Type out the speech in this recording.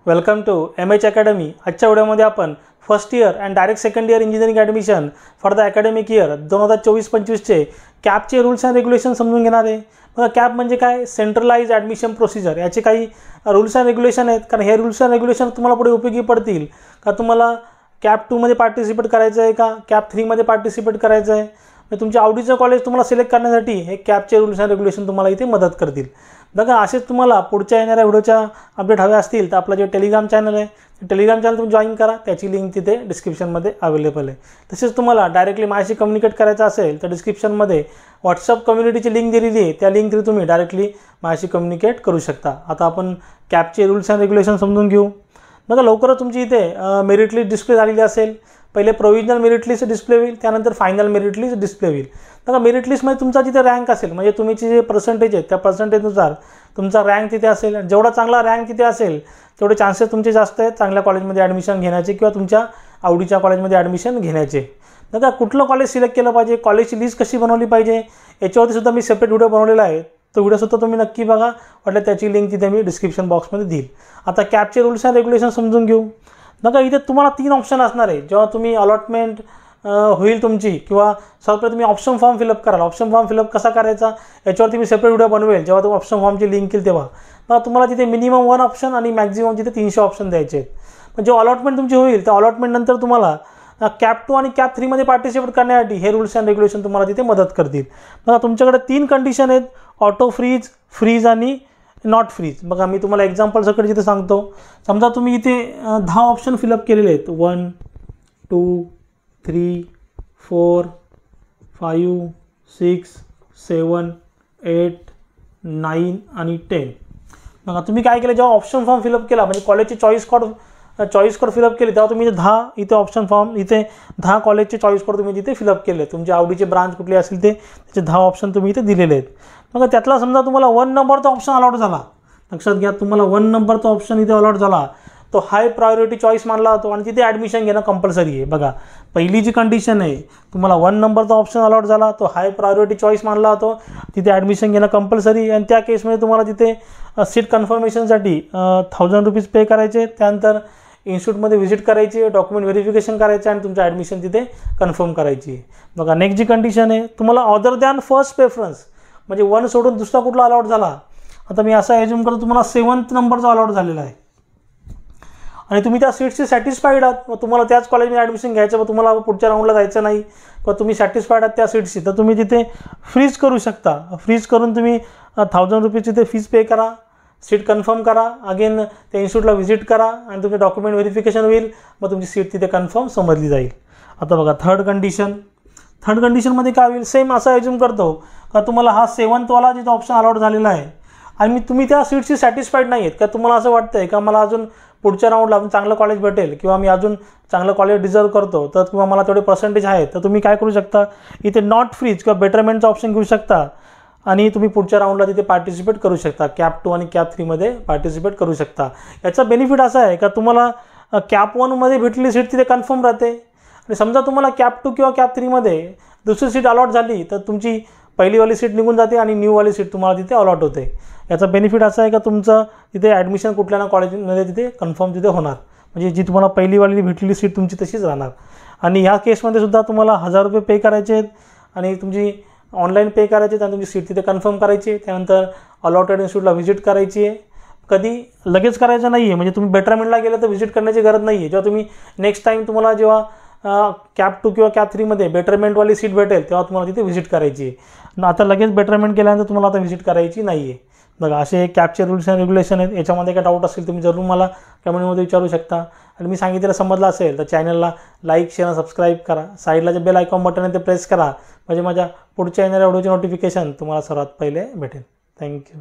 Welcome to MH academy. आजच्या व्हिडिओमध्ये आपण first year and direct second year engineering admission for the academic year 2024-25चे कॅपचे rules and regulation समजून घेणार आहे। बघा, कॅप म्हणजे काय? Centralise admission procedure. याचे काही रूल्स अँड रेग्युलेशन आहेत, कारण हे रूल्स अँड रेग्युलेशन तुम्हाला पुढे उपयोगी पडतील। का तुम्हाला कॅप 2 मध्ये पार्टिसिपेट करायचं आहे का कॅप 3 मध्ये पार्टिसिपेट करायचं आहे, म्हणजे तुमच्या आवडीचं कॉलेज तुम्हाला सिलेक्ट करण्यासाठी हे कॅपचे रूल्स अँड रेग्युलेशन तुम्हाला इथे मदत करतील। बघा, असेच तुम्हाला पुढच्या येणाऱ्या व्हिडिओच्या अपडेट हवे असतील तर आपलं जे टेलिग्राम चॅनल आहे, टेलिग्राम चॅनल तुम्ही जॉईन करा। त्याची लिंक तिथे डिस्क्रिप्शनमध्ये अवेलेबल आहे। तसेच तुम्हाला डायरेक्टली माझ्याशी कम्युनिकेट करायचं असेल तर डिस्क्रिप्शनमध्ये व्हॉट्सअप कम्युनिटीची लिंक दिलेली आहे, त्या लिंक थ्रू तुम्ही डायरेक्टली माझ्याशी कम्युनिकेट करू शकता। आता आपण कॅपचे रूल्स अँड रेग्युलेशन समजून घेऊ। बघा, लवकरच तुमची इथे मेरिट लिस्ट डिस्प्ले झालेली असेल। पहिले प्रोविजनल मेरिट लिस्ट डिस्प्ले होईल, त्यानंतर फायनल मेरिट लिस्ट डिस्प्ले होईल। बघा, मेरिट लिस्टमध्ये तुमचा जिथे रँक असेल, म्हणजे तुमची जे पर्सेंटेज आहे त्या पर्सेंटेजनुसार तुमचा रँक तिथे असेल। जेवढा चांगला रँक तिथे असेल तेवढे चान्सेस तुमचे जास्त आहेत चांगल्या कॉलेजमध्ये ॲडमिशन घेण्याचे किंवा तुमच्या आवडीच्या कॉलेजमध्ये ॲडमिशन घेण्याचे। बघा, कुठलं कॉलेज सिलेक्ट केलं पाहिजे, कॉलेजची लिस्ट कशी बनवली पाहिजे, याच्यावरती सुद्धा मी सेपरेट व्हिडिओ बनवलेला आहे। तो व्हिडिओसुद्धा तुम्ही नक्की बघा, वाटलं त्याची लिंक तिथे मी डिस्क्रिप्शन बॉक्समध्ये देईल। आता कॅपचे रूल्स अँड रेग्युलेशन समजून घेऊ। बघा, इथे तुम्हाला 3 ऑप्शन असणार आहे जेव्हा तुम्ही अलॉटमेंट होईल तुमची, किंवा सर्वप्रथम तुम्ही ऑप्शन फॉर्म फिलअप कराल। ऑप्शन फॉर्म फिलअप कसा करायचा याच्यावरती मी सेपरेट व्हिडिओ बनवेल जेव्हा तुम्ही ऑप्शन फॉर्मची लिंक येईल तेव्हा। मग तुम्हाला तिथे मिनिमम 1 ऑप्शन आणि मॅक्झिमम तिथे 300 ऑप्शन द्यायचे आहेत। पण जेव्हा अलॉटमेंट तुमची होईल त्या अलॉटमेंटनंतर तुम्हाला कॅप 2 आणि कॅप 3 मध्ये पार्टिसिपेट करण्यासाठी हे रूल्स अँड रेग्युलेशन तुम्हाला तिथे मदत करतील। बघा, तुमच्याकडे 3 कंडिशन आहेत, ऑटो फ्रीज, फ्रीज आणि नॉट फ्रीज। बघा, मी तुम्हाला एक्झाम्पल सकट जिथे सांगतो। समजा तुम्ही इथे 10 ऑप्शन फिलअप केलेले आहेत, 1 2 3 4 5 6 7 8 9 आणि 10। बघा, तुम्ही काय केलं, जेव्हा ऑप्शन फॉर्म फिलअप केला म्हणजे कॉलेजचे चॉईस कोड फिलअप केले तेव्हा तुम्ही 10 इथे ऑप्शन फॉर्म, इथे 10 कॉलेजचे चॉईस कोड तुम्ही तिथे फिलअप केले। तुमच्या आवडीचे ब्रांच कुठले असेल ते त्याचे 10 ऑप्शन तुम्ही इथे दिलेले आहेत। मग त्यातला समजा तुम्हाला 1 नंबरचा ऑप्शन अलॉट झाला, लक्षात घ्या, तुम्हाला 1 नंबरचा ऑप्शन इथे अलॉट झाला, तो हाय प्रायोरिटी चॉईस मानला जातो आणि तिथे ॲडमिशन घेणं कंपल्सरी आहे। बघा, पहिली जी कंडिशन आहे, तुम्हाला 1 नंबरचा ऑप्शन अलॉट झाला, तो हाय प्रायोरिटी चॉईस मानला जातो, तिथे ॲडमिशन घेणं कंपल्सरी आहे। आणि त्या केसमध्ये तुम्हाला तिथे सीट कन्फर्मेशनसाठी 1000 रुपीज पे करायचे, त्यानंतर इन्स्टिट्यूटमध्ये व्हिजिट करायची, डॉक्युमेंट व्हेरिफिकेशन करायचं आणि तुमचं ॲडमिशन तिथे कन्फर्म करायची। बघा, नेक्स्ट जी कंडिशन आहे, तुम्हाला अदर दॅन फर्स्ट प्रेफरन्स म्हणजे 1 सोडून दुसरा कुठला अलॉट झाला। आता मी असा एज्युम करतो तुम्हाला 7th नंबरचा अलॉट झालेला आहे आणि तुम्ही त्या सीटशी सॅटिस्फाईड आहात, मग तुम्हाला त्याच कॉलेजमध्ये ॲडमिशन घ्यायचं, मग तुम्हाला पुढच्या राऊंडला जायचं नाही किंवा तुम्ही सॅटिस्फाईड आहात त्या सीटशी, तर तुम्ही तिथे फ्रीज करू शकता। फ्रीज करून तुम्ही 1000 रुपीज तिथे फीज पे करा, सीट कन्फर्म करा, अगेन त्या इन्स्टिट्यूटला व्हिजिट करा आणि तुमचे डॉक्युमेंट व्हेरिफिकेशन होईल, मग तुमची सीट तिथे कन्फर्म समजली जाईल। आता बघा, थर्ड कंडिशनमध्ये काय होईल, सेम असा एज्युम करतो का तुम्हाला हा 7th वाला जिथं ऑप्शन अलॉट झालेला आहे आणि तुम्ही त्या सीटशी सॅटिस्फाईड नाही आहेत, का तुम्हाला असं वाटतं आहे का मला अजून पुढच्या राऊंडला अजून चांगलं कॉलेज भेटेल किंवा मी अजून चांगलं कॉलेज डिझर्व करतो, तर किंवा मला तेवढे पर्सेंटेज आहेत, तर तुम्ही काय करू शकता, इथे नॉट फ्रीज किंवा बेटरमेंटचा ऑप्शन घेऊ शकता आणि तुम्ही पुढच्या राऊंडला तिथे पार्टिसिपेट करू शकता। कॅप 2 आणि कॅप 3 मध्ये पार्टिसिपेट करू शकता। याचा बेनिफिट असा आहे का तुम्हाला कॅप 1 मध्ये भेटलेली सीट तिथे कन्फर्म राहते आणि समजा तुम्हाला कॅप 2 किंवा कॅप 3 मध्ये दुसरी सीट अलॉट झाली तर तुमची पहिलीवाली सीट निघून जाते आणि न्यूवाली सीट तुम्हाला तिथे अलॉट होते। याचा बेनिफिट असा आहे का तुमचं तिथे ॲडमिशन कुठल्या ना कॉलेजमध्ये तिथे कन्फर्म तिथे होणार, म्हणजे जी तुम्हाला पहिलीवाली भेटलेली सीट तुमची तशीच राहणार। आणि ह्या केसमध्ये सुद्धा तुम्हाला 1000 रुपये पे करायचे आहेत आणि तुमची ऑनलाईन पे करायचे आणि तुमची सीट तिथे कन्फर्म करायची, त्यानंतर अलॉटेड इन्स्टिट्यूटला व्हिजिट करायची आहे। कधी लगेच करायचं नाही आहे, म्हणजे तुम्ही बेटरमेंटला गेलं तर व्हिजिट करण्याची गरज नाही आहे। जेव्हा तुम्ही नेक्स्ट टाईम तुम्हाला जेव्हा कॅप 2 किंवा कॅप 3 मध्ये बेटरमेंटवाली सीट भेटेल तेव्हा तुम्हाला तिथे व्हिजिट करायची आहे। आता लगेच बेटरमेंट केल्यानंतर तुम्हाला आता व्हिजिट करायची नाही आहे। बघा, असे कॅपचे रूल्स अँड रेग्युलेशन आहेत। याच्यामध्ये काय डाऊट असेल तुम्ही जरूर मला कमेंटमध्ये विचारू शकता आणि मी सांगितलेलं समजलं असेल तर चॅनलला लाईक शेअर सबस्क्राईब करा, साईडला जे बेल आयकॉन बटन आहे ते प्रेस करा, म्हणजे माझ्या पुढच्या येणाऱ्या व्हिडिओचे नोटिफिकेशन तुम्हाला सर्वात पहिले भेटेल। थँक्यू।